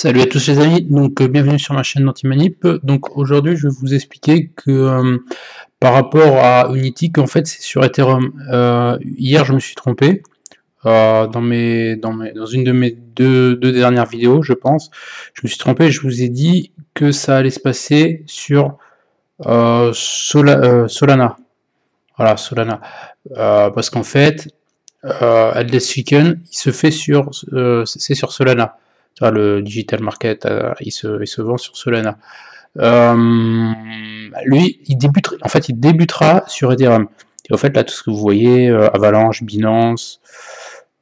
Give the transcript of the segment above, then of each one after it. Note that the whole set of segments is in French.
Salut à tous les amis, donc bienvenue sur ma chaîne d'Antimanip. Donc aujourd'hui je vais vous expliquer que par rapport à Unity, qu'en fait c'est sur Ethereum. Hier je me suis trompé dans une de mes deux dernières vidéos, je pense. Je me suis trompé, je vous ai dit que ça allait se passer sur Solana. Voilà, Solana. Parce qu'en fait, Headless Chicken, il se fait c'est sur Solana. Le digital market, il se vend sur Solana. Lui, il débutera sur Ethereum. Et en fait, là, tout ce que vous voyez, Avalanche, Binance,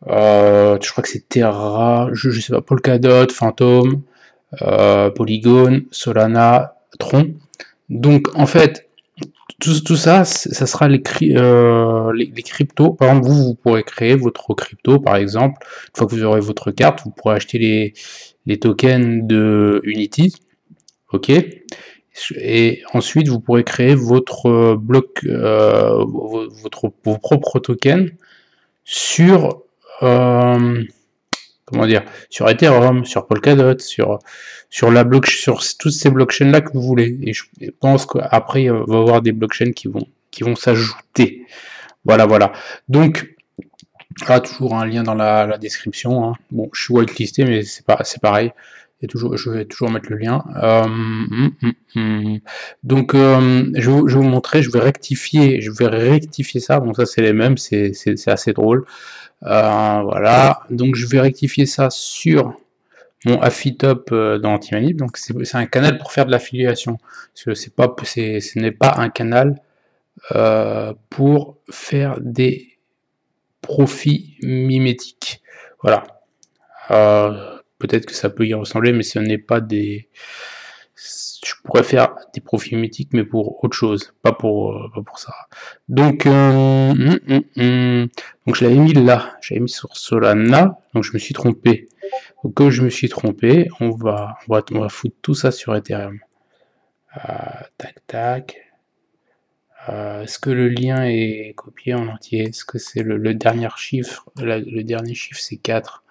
je crois que c'est Terra, je sais pas, Polkadot, Phantom, Polygon, Solana, Tron. Donc, en fait, tout ça, ça sera les cryptos. Par exemple, vous pourrez créer votre crypto, par exemple. Une fois que vous aurez votre carte, vous pourrez acheter les tokens de Unity. OK. Et ensuite, vous pourrez créer votre vos propres tokens sur, comment dire, sur Ethereum, sur Polkadot, sur toutes ces blockchains là que vous voulez. Et je pense qu'après il va y avoir des blockchains qui vont s'ajouter. Voilà, voilà. Donc là, toujours un lien dans la description. Hein. Bon, je suis whitelisté, mais c'est pareil. Je vais toujours mettre le lien. Donc, je vais vous montrer. Je vais rectifier ça. Bon, ça c'est les mêmes. C'est assez drôle. Voilà. Donc, je vais rectifier ça sur mon Affitop dans Antimanip. Donc, c'est un canal pour faire de l'affiliation. Parce que ce n'est pas un canal pour faire des profit mimétique. Voilà. Peut-être que ça peut y ressembler, mais ce n'est pas des. Je pourrais faire des profils mimétiques, mais pour autre chose, pas pour ça. Donc, donc je l'avais mis là, j'avais mis sur Solana, donc je me suis trompé. Donc, comme je me suis trompé, on va foutre tout ça sur Ethereum. Tac, tac. Est-ce que le lien est copié en entier? Est-ce que c'est le dernier chiffre? Le dernier chiffre c'est 4.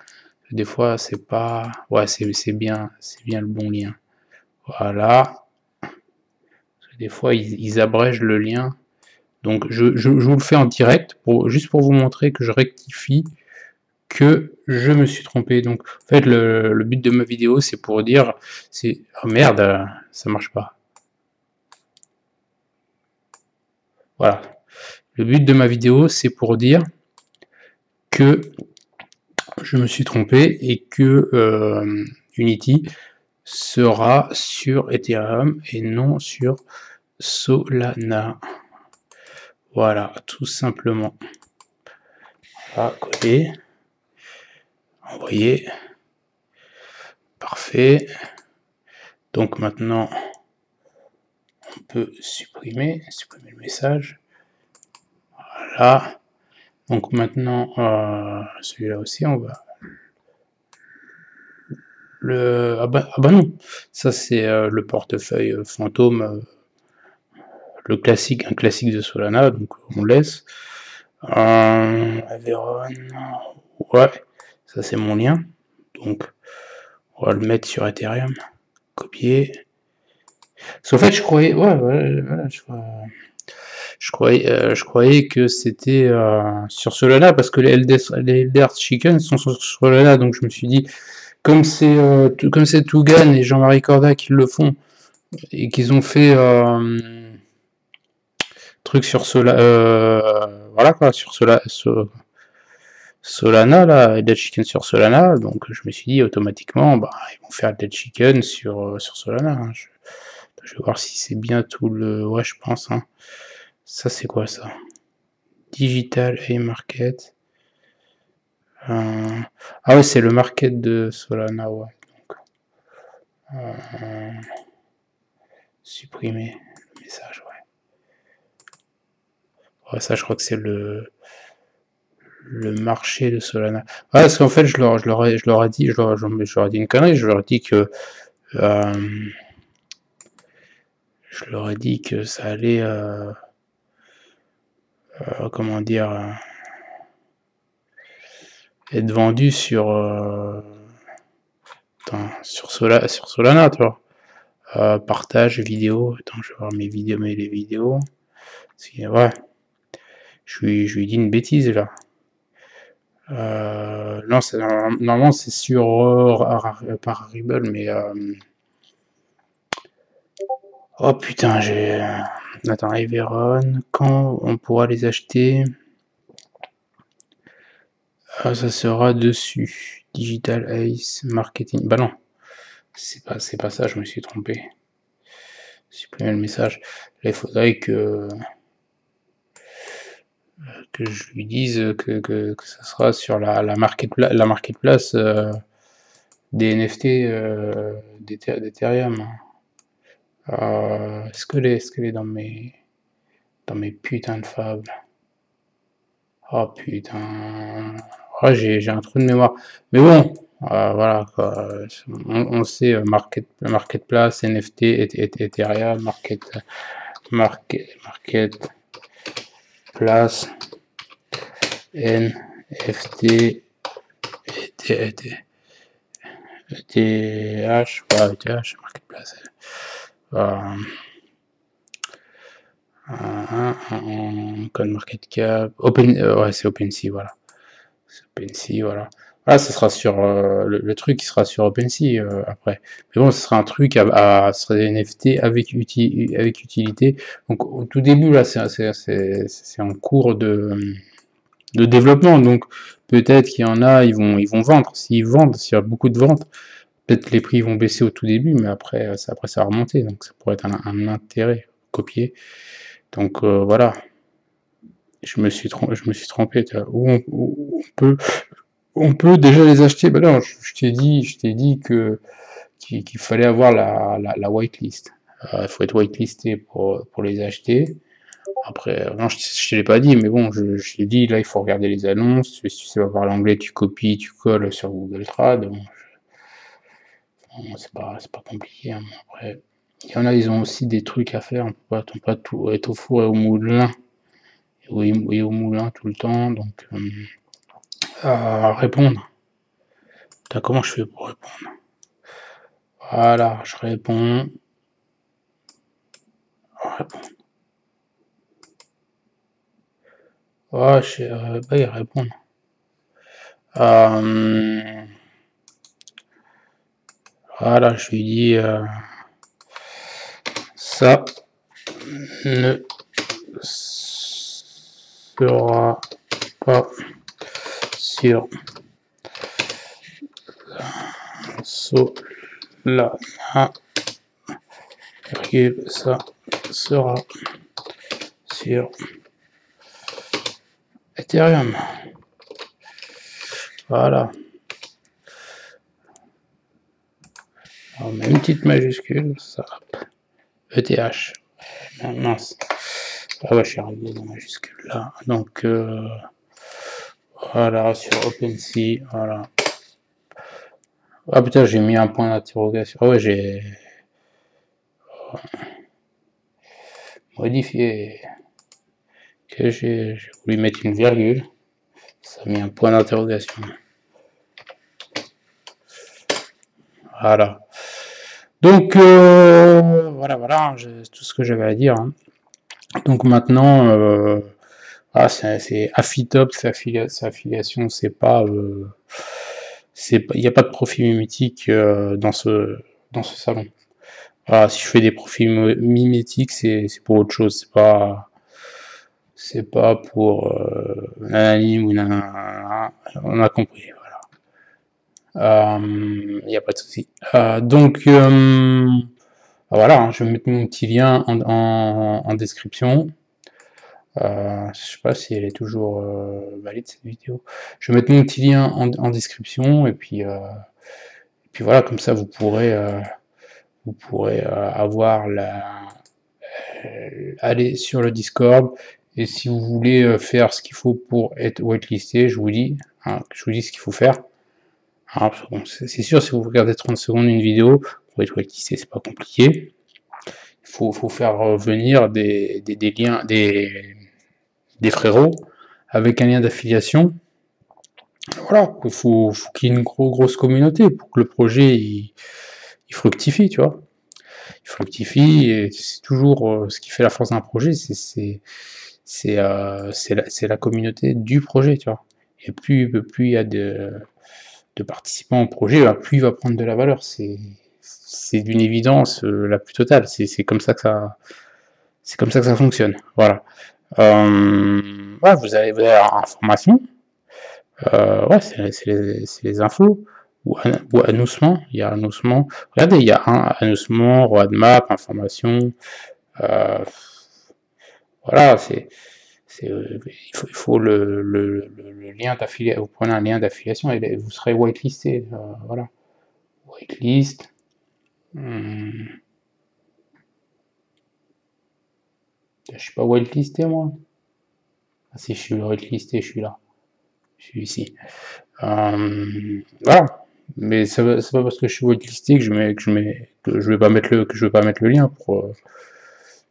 Des fois c'est pas. Ouais, c'est bien le bon lien. Voilà. Des fois ils abrègent le lien. Donc je vous le fais en direct, juste pour vous montrer que je rectifie, que je me suis trompé. Donc en fait le but de ma vidéo c'est pour dire. Oh merde, ça marche pas. Voilà. Le but de ma vidéo c'est pour dire que je me suis trompé et que Unity sera sur Ethereum et non sur Solana. Voilà, tout simplement. Voilà, coller, envoyer. Parfait. Donc maintenant, on peut supprimer le message. Voilà. Donc maintenant, celui-là aussi, on va ah bah non, ça c'est le portefeuille fantôme, un classique de Solana, donc on laisse. Averon, ouais, ça c'est mon lien, donc on va le mettre sur Ethereum, copier. Parce qu'en fait, je croyais, ouais, voilà, je croyais que c'était sur Solana parce que les Elder Chicken sont sur Solana, donc je me suis dit, comme c'est Tougan et Jean-Marie Corda qui le font et qu'ils ont fait truc sur voilà quoi, sur Solana, là, Dead Chicken sur Solana, donc je me suis dit automatiquement, bah, ils vont faire Dead Chicken sur Solana. Hein. Je vais voir si c'est bien tout le. Ouais, je pense. Hein. Ça, c'est quoi ça? Digital et Market. Ah ouais, c'est le market de Solana, ouais. Donc, supprimer le message, ouais. Ouais, ça, je crois que c'est le marché de Solana. Ah, parce qu'en fait, je leur ai dit, je leur ai dit une connerie, je leur ai dit que ça allait, comment dire, être vendu sur. Attends, sur Solana, toi. Partage vidéo. Attends, je vais voir mes vidéos, les vidéos. Ouais. Je lui dis une bêtise là. Non, normalement c'est sur par Ribble, mais oh putain, j'ai. Attends, Everon, quand on pourra les acheter? Ah, ça sera dessus. Digital Ace Marketing. Bah non, c'est pas ça, je me suis trompé. Supprimer le message. Là, il faudrait que je lui dise que ça sera sur la marketplace des NFT d'Ethereum. Est-ce qu'elle est dans mes putains de fables? Oh putain. Oh, j'ai un trou de mémoire. Mais bon, voilà quoi. On sait marketplace, NFT, Ethereum, marketplace, NFT, ETH, voilà, ETH, marketplace. Code market cap, ouais, c'est OpenSea, voilà. C'est OpenSea, voilà. Voilà, ça sera sur le truc qui sera sur OpenSea après. Mais bon, ce sera un truc ce sera des NFT avec utilité. Donc au tout début là, c'est en cours de développement. Donc peut-être qu'il y en a, ils vont vendre. S'ils vendent, s'il y a beaucoup de ventes, peut-être les prix vont baisser au tout début, mais après ça va remonter. Donc ça pourrait être un intérêt copier. Donc voilà. Je me suis trompé. On peut déjà les acheter. Ben non, je t'ai dit qu'il fallait avoir la whitelist. Il faut être whitelisté pour les acheter. Après, non, je te l'ai pas dit, mais bon, je t'ai dit, là, il faut regarder les annonces. Si tu sais pas parler anglais, tu copies, tu colles sur Google Trad. Bon, c'est pas compliqué. Hein. Après, il y en a, ils ont aussi des trucs à faire. On peut pas tout être au four et au moulin. Et au moulin tout le temps. Donc, à répondre. Putain, comment je fais pour répondre? Voilà, je réponds. Répondre. Oh, je sais pas y répondre. Voilà, je lui dis ça ne sera pas sur Solana, ça sera sur Ethereum. Voilà. Alors, même une petite majuscule, ça. ETH. Mince. Ah ouais, je suis arrivé dans majuscule là. Donc voilà, sur OpenSea, voilà. Ah putain, j'ai mis un point d'interrogation. Ah ouais, j'ai modifié. Que j'ai voulu mettre une virgule. Ça a mis un point d'interrogation. Voilà. Donc voilà, tout ce que j'avais à dire. Hein. Donc maintenant, c'est Affitop, sa affiliation, c'est pas, il n'y a pas de profil mimétique dans ce salon. Voilà, si je fais des profils mimétiques, c'est pour autre chose, c'est pas pour nanani ou nanana, on a compris. Il n'y a pas de souci. Donc voilà, hein, je vais mettre mon petit lien en description. Je sais pas si elle est toujours valide cette vidéo. Je vais mettre mon petit lien en description et puis voilà, comme ça vous pourrez avoir aller sur le Discord et si vous voulez faire ce qu'il faut pour être whitelisté, je vous dis ce qu'il faut faire. Hein, bon, c'est sûr, si vous regardez 30 secondes une vidéo, pour être whitelisté, c'est pas compliqué. Il faut faire venir des liens, des frérots avec un lien d'affiliation. Voilà, faut qu'il y ait une grosse communauté pour que le projet il fructifie, tu vois. Il fructifie et c'est toujours ce qui fait la force d'un projet, c'est la communauté du projet, tu vois. Et plus il y a de participants au projet, plus il va prendre de la valeur. C'est d'une évidence la plus totale. C'est comme ça que ça fonctionne. Voilà. Ouais, vous avez information. Ouais, c'est les infos. Ou annoncement. Il y a annoncement. Regardez, il y a un annoncement, roadmap, information. Euh, voilà, il faut le lien d'affiliation. Vous prenez un lien d'affiliation et vous serez whitelisté. Voilà. Whitelist. Je suis pas whitelisté moi. Ah si, je suis whitelisté, je suis là. Je suis ici. Voilà. Mais c'est pas parce que je suis whitelisté que je vais pas mettre le lien pour.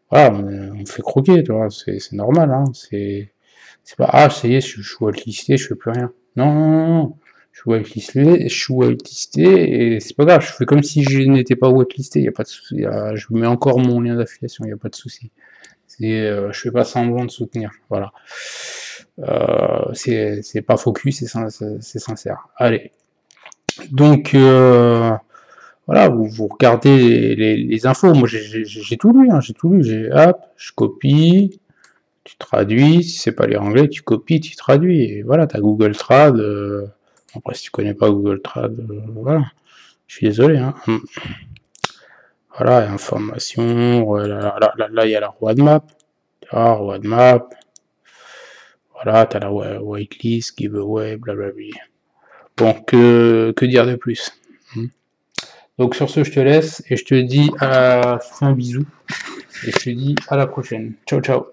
Voilà, on me fait croquer, tu vois. C'est normal, hein. C'est pas ah ça y est, je suis whitelisté, je fais plus rien. Non, non, non, non. Je suis whitelisté et c'est pas grave. Je fais comme si je n'étais pas whitelisté. Y a pas de souci. Je mets encore mon lien d'affiliation. Y a pas de souci. Je fais pas semblant de soutenir. Voilà. C'est pas focus, c'est sincère. Allez. Donc, voilà, vous regardez les infos. Moi, j'ai tout lu, hein, j'ai tout lu. Hop, je copie, tu traduis. Si c'est pas lire anglais, tu copies, tu traduis. Et voilà, t'as Google Trad. Après, si tu connais pas Google Trad, voilà. Je suis désolé, hein. Voilà, information. Là, il y a la roadmap. Ah, roadmap. Voilà, t'as la whitelist, giveaway, blablabla. Bon, que dire de plus? Donc sur ce, je te laisse et je te dis je te fais un bisou et je te dis à la prochaine. Ciao, ciao.